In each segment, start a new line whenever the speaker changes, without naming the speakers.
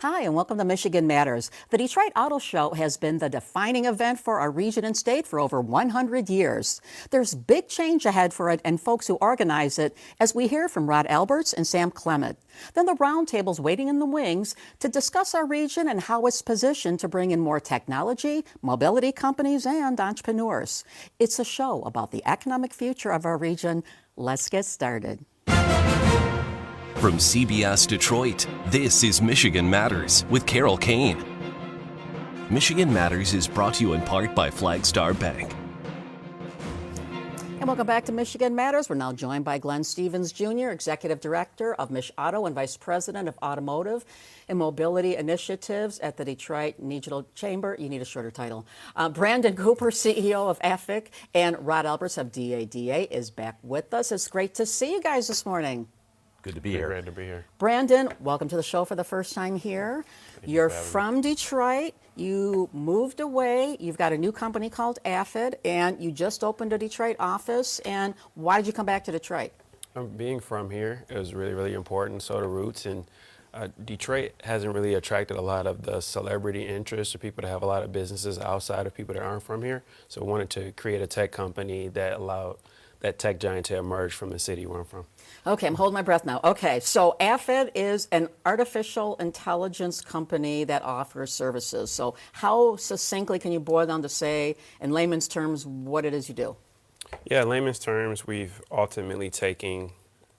Hi, and welcome to Michigan Matters. The Detroit Auto Show has been the defining event for our region and state for over 100 years. There's big change ahead for it and folks who organize it, as we hear from Rod Alberts and Sam Clement. Then the roundtable's waiting in the wings to discuss our region and how it's positioned to bring in more technology, mobility companies, and entrepreneurs. It's a show about the economic future of our region. Let's get started.
From CBS Detroit, this is Michigan Matters with Carol Cain. Michigan Matters is brought to you in part by Flagstar Bank.
And welcome back to Michigan Matters. We're now joined by Glenn Stevens, Jr., Executive Director of MICHauto and Vice President of Automotive and Mobility Initiatives at the Detroit Regional Chamber. You need a shorter title. Brandon Cooper, CEO of APHID, and Rod Alberts of DADA is back with us. It's great to see you guys this morning.
Good to be here.
Glad to be here.
Brandon, welcome to the show for the first time here. You're from Detroit. You moved away. You've got a new company called APHID, and you just opened a Detroit office. And why did you come back to Detroit?
Being from here, it was really, really important. So the roots, and Detroit hasn't really attracted a lot of the celebrity interest or people that have a lot of businesses outside of people that aren't from here. So we wanted to create a tech company that allowed that tech giant to emerge from the city where I'm from.
Okay, I'm holding my breath now. Okay, so APHID is an artificial intelligence company that offers services. So how succinctly can you boil down to say, in layman's terms, what it is you do?
Yeah, in layman's terms, we've ultimately taken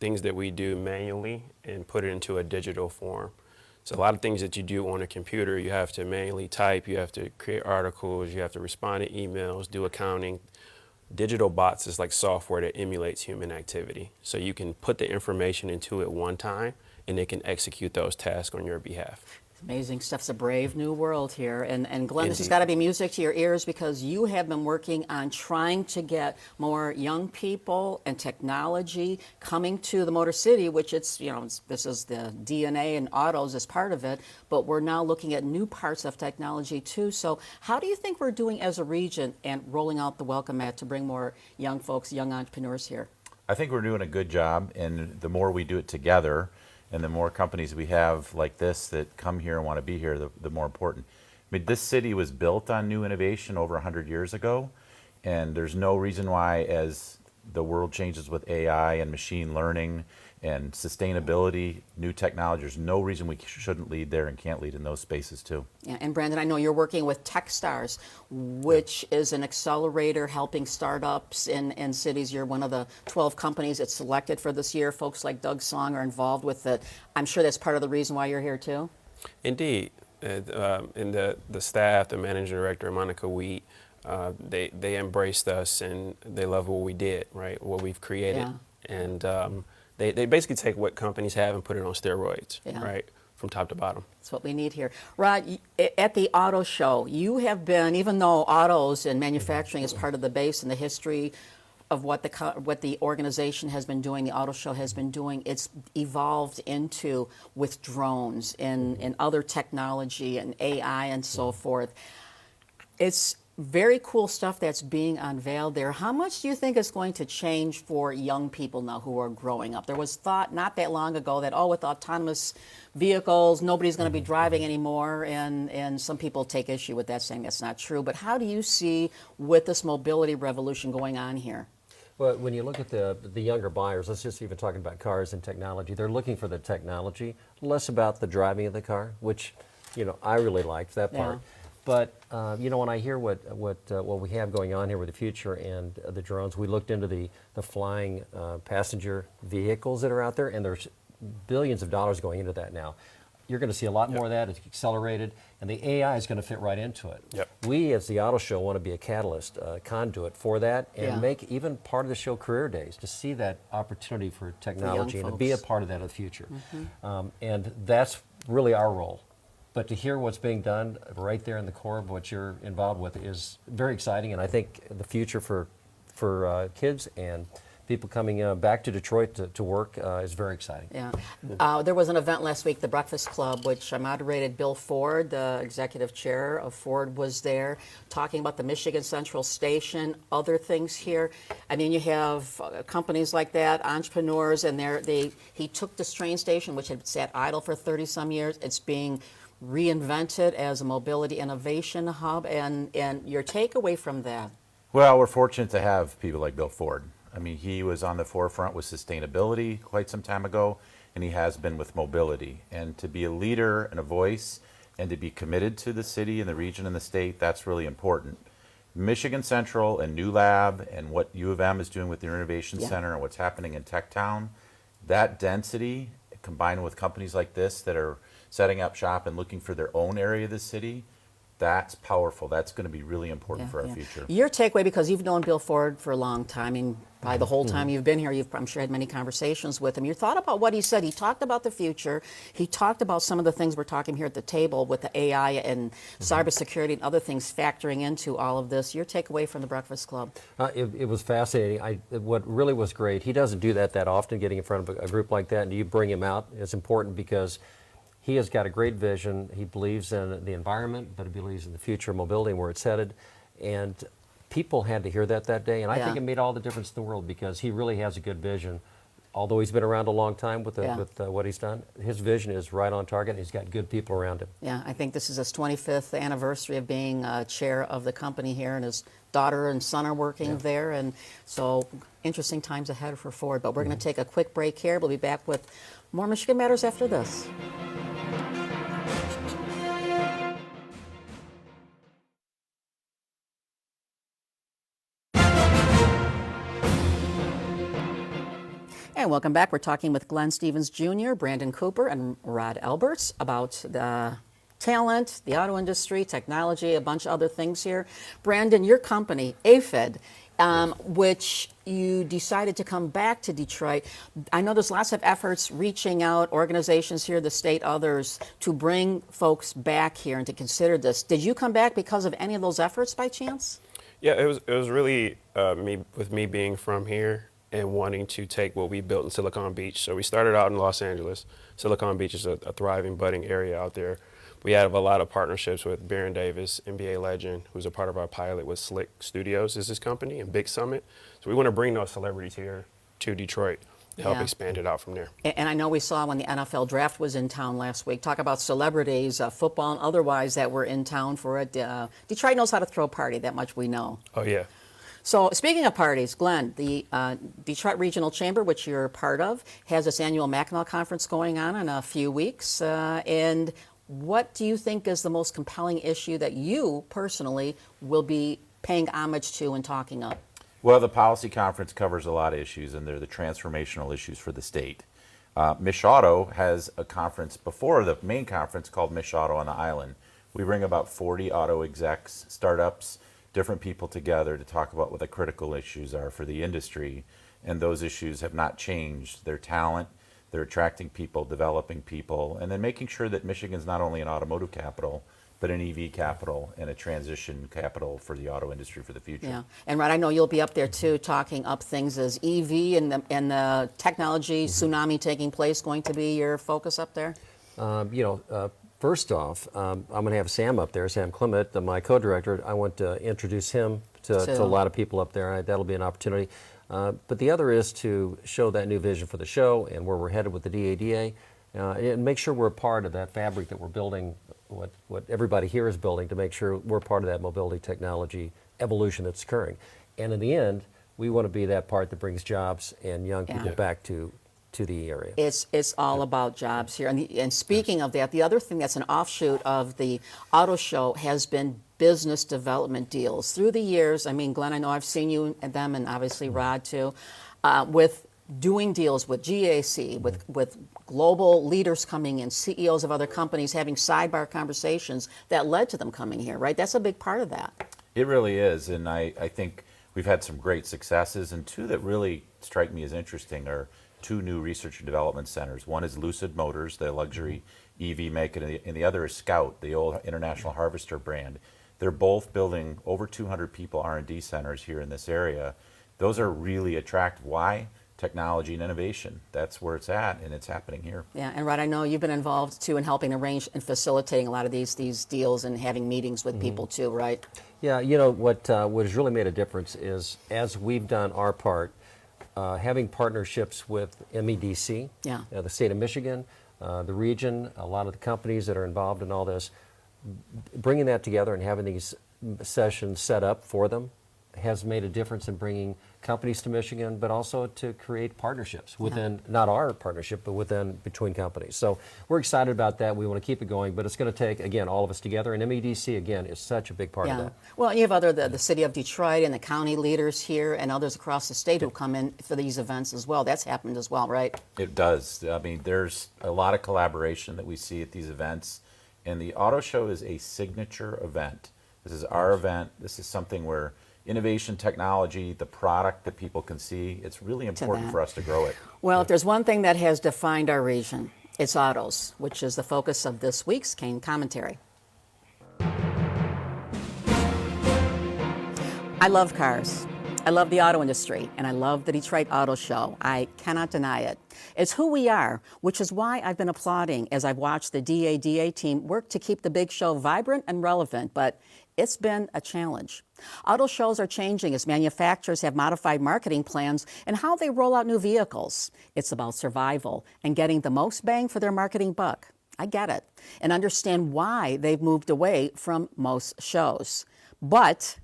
things that we do manually and put it into a digital form. So a lot of things that you do on a computer, you have to manually type, you have to create articles, you have to respond to emails, do accounting. Digital bots is like software that emulates human activity. So you can put the information into it one time and it can execute those tasks on your behalf.
Amazing stuff. It's a brave new world here. And Glenn, this has
Indeed.
got to be music to your ears because you have been working on trying to get more young people and technology coming to the Motor City, which this is the DNA and autos as part of it, but we're now looking at new parts of technology too. So how do you think we're doing as a region and rolling out the welcome mat to bring more young folks, young entrepreneurs here?
I think we're doing a good job, and the more we do it together, and the more companies we have like this that come here and want to be here, the more important. I mean, this city was built on new innovation over 100 years ago, and there's no reason why, as the world changes with AI and machine learning and sustainability, new technology, there's no reason we shouldn't lead there and can't lead in those spaces too.
Yeah, and Brandon, I know you're working with Techstars, which is an accelerator helping startups in cities. You're one of the 12 companies that's selected for this year. Folks like Doug Song are involved with it. I'm sure that's part of the reason why you're here too.
Indeed. And the staff, the managing director, Monica Wheat, they embraced us and they love what we did, right? What we've created.
Yeah.
And they basically take what companies have and put it on steroids,
Yeah.
right? From top to bottom.
That's what we need here. Rod, at the auto show, you have been, even though autos and manufacturing is part of the base and the history of what the organization has been doing, the auto show has been doing, it's evolved into with drones and other technology and AI and so forth. It's very cool stuff that's being unveiled there. How much do you think is going to change for young people now who are growing up? There was thought not that long ago that, with autonomous vehicles, nobody's going to be driving anymore, and some people take issue with that, saying that's not true. But how do you see with this mobility revolution going on here?
Well, when you look at the younger buyers, let's just even talking about cars and technology, they're looking for the technology, less about the driving of the car, which, I really liked that part.
Yeah.
But when I hear what we have going on here with the future and the drones, we looked into the flying passenger vehicles that are out there, and there's billions of dollars going into that now. You're going to see a lot more of that. It's accelerated, and the AI is going to fit right into it.
Yep.
We, as the auto show, want to be a catalyst, conduit for that, and
Yeah.
make even part of the show career days to see that opportunity for technology and to be a part of that in the future.
Mm-hmm.
And that's really our role. But to hear what's being done right there in the core of what you're involved with is very exciting, and I think the future for kids and people coming back to Detroit to work is very exciting.
Yeah. There was an event last week, the Breakfast Club, which I moderated. Bill Ford, the executive chair of Ford, was there talking about the Michigan Central Station, other things here. I mean, you have companies like that, entrepreneurs, and he took this train station, which had sat idle for 30-some years. It's being reinvent it as a mobility innovation hub, and your takeaway from that?
Well, we're fortunate to have people like Bill Ford. I mean, he was on the forefront with sustainability quite some time ago, and he has been with mobility. And to be a leader and a voice and to be committed to the city and the region and the state, that's really important. Michigan Central and New Lab and what U of M is doing with the Innovation Center and what's happening in Tech Town, that density combined with companies like this that are setting up shop and looking for their own area of the city, that's powerful. That's going to be really important for our future.
Your takeaway, because you've known Bill Ford for a long time, I mean, by the whole time you've been here, you've, I'm sure, had many conversations with him. Your thought about what he said. He talked about the future. He talked about some of the things we're talking here at the table with the AI and cybersecurity and other things factoring into all of this. Your takeaway from the Breakfast Club?
It was fascinating. What really was great, he doesn't do that often, getting in front of a group like that, and you bring him out. It's important because he has got a great vision. He believes in the environment, but he believes in the future of mobility and where it's headed. And people had to hear that day, and I think it made all the difference in the world because he really has a good vision. Although he's been around a long time with what he's done, his vision is right on target, and he's got good people around him.
Yeah, I think this is his 25th anniversary of being chair of the company here, and his daughter and son are working there, and so interesting times ahead for Ford. But we're going to take a quick break here. We'll be back with more Michigan Matters after this. And welcome back. We're talking with Glenn Stevens Jr., Brandon Cooper, and Rod Alberts about the talent, the auto industry, technology, a bunch of other things here. Brandon, your company, APHID, which you decided to come back to Detroit. I know there's lots of efforts reaching out, organizations here, the state, others, to bring folks back here and to consider this. Did you come back because of any of those efforts by chance?
Yeah, it was really me being from here and wanting to take what we built in Silicon Beach. So we started out in Los Angeles. Silicon Beach is a thriving, budding area out there. We have a lot of partnerships with Baron Davis, NBA legend, who's a part of our pilot with Slick Studios is his company, and Big Summit. So we want to bring those celebrities here to Detroit to help expand it out from there.
And I know we saw when the NFL draft was in town last week, talk about celebrities, football and otherwise, that were in town for it. Detroit knows how to throw a party, that much we know.
Oh, yeah.
So speaking of parties, Glenn, the Detroit Regional Chamber, which you're part of, has its annual Mackinac Conference going on in a few weeks. And what do you think is the most compelling issue that you personally will be paying homage to and talking up?
Well, the policy conference covers a lot of issues, and they're the transformational issues for the state. MICHauto has a conference before the main conference called MICHauto on the Island. We bring about 40 auto execs, startups, different people together to talk about what the critical issues are for the industry, and those issues have not changed. Their talent, they're attracting people, developing people, and then making sure that Michigan's not only an automotive capital, but an EV capital and a transition capital for the auto industry for the future.
Yeah, and Rod, I know you'll be up there too, talking up things as EV and the technology tsunami taking place going to be your focus up there?
First off, I'm going to have Sam up there, Sam Clement, my co-director. I want to introduce him to a lot of people up there. That'll be an opportunity. But the other is to show that new vision for the show and where we're headed with the DADA, and make sure we're a part of that fabric that we're building, what everybody here is building, to make sure we're part of that mobility technology evolution that's occurring. And in the end, we want to be that part that brings jobs and young people back to the area.
It's all about jobs here. And speaking of that, the other thing that's an offshoot of the auto show has been business development deals. Through the years, I mean, Glenn, I know I've seen you and them, and obviously Rod too, with doing deals with GAC, with global leaders coming in, CEOs of other companies, having sidebar conversations that led to them coming here, right? That's a big part of that.
It really is, and I think we've had some great successes, and two that really strike me as interesting are two new research and development centers. One is Lucid Motors, the luxury EV maker, and the other is Scout, the old International Harvester brand. They're both building over 200 people R&D centers here in this area. Those are really attractive. Why? Technology and innovation. That's where it's at, and it's happening here.
Yeah, and Rod, I know you've been involved too in helping arrange and facilitating a lot of these deals and having meetings with people too, right?
Yeah, what has really made a difference is, as we've done our part, having partnerships with MEDC, the state of Michigan, the region, a lot of the companies that are involved in all this, bringing that together and having these sessions set up for them has made a difference in bringing companies to Michigan, but also to create partnerships within, not our partnership, but between companies. So we're excited about that. We want to keep it going, but it's going to take, again, all of us together, and MEDC, again, is such a big part of that.
Well, you have the city of Detroit and the county leaders here and others across the state who come in for these events as well. That's happened as well, right?
It does. I mean, there's a lot of collaboration that we see at these events, and the auto show is a signature event. This is our event. This is something where innovation, technology, the product that people can see, it's really important for us to grow it.
Well, if there's one thing that has defined our region, it's autos, which is the focus of this week's Cain commentary. I love cars. I love the auto industry, and I love the Detroit Auto Show. I cannot deny it. It's who we are, which is why I've been applauding as I've watched the DADA team work to keep the big show vibrant and relevant, but it's been a challenge. Auto shows are changing as manufacturers have modified marketing plans and how they roll out new vehicles. It's about survival and getting the most bang for their marketing buck. I get it and understand why they've moved away from most shows. But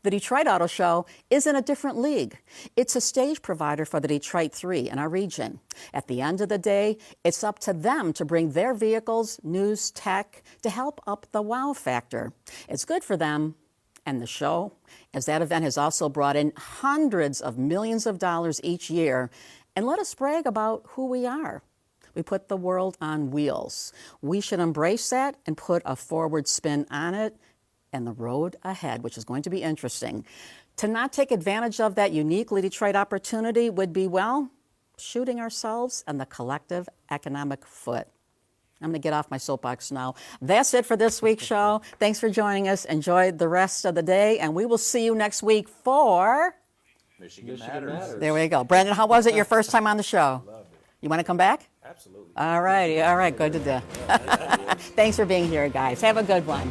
the Detroit Auto Show is in a different league. It's a stage provider for the Detroit 3 in our region. At the end of the day, it's up to them to bring their vehicles, news, tech to help up the wow factor. It's good for them and the show, as that event has also brought in hundreds of millions of dollars each year. And let us brag about who we are. We put the world on wheels. We should embrace that and put a forward spin on it and the road ahead, which is going to be interesting. To not take advantage of that uniquely Detroit opportunity would be, well, shooting ourselves in the collective economic foot. I'm going to get off my soapbox now. That's it for this week's show. Thanks for joining us. Enjoy the rest of the day, and we will see you next week for
Michigan Matters.
There we go. Brandon, how was it your first time on the show?
Loved it.
You want to come back?
Absolutely.
All righty. All right. Good to do. Thanks for being here, guys. Have a good one.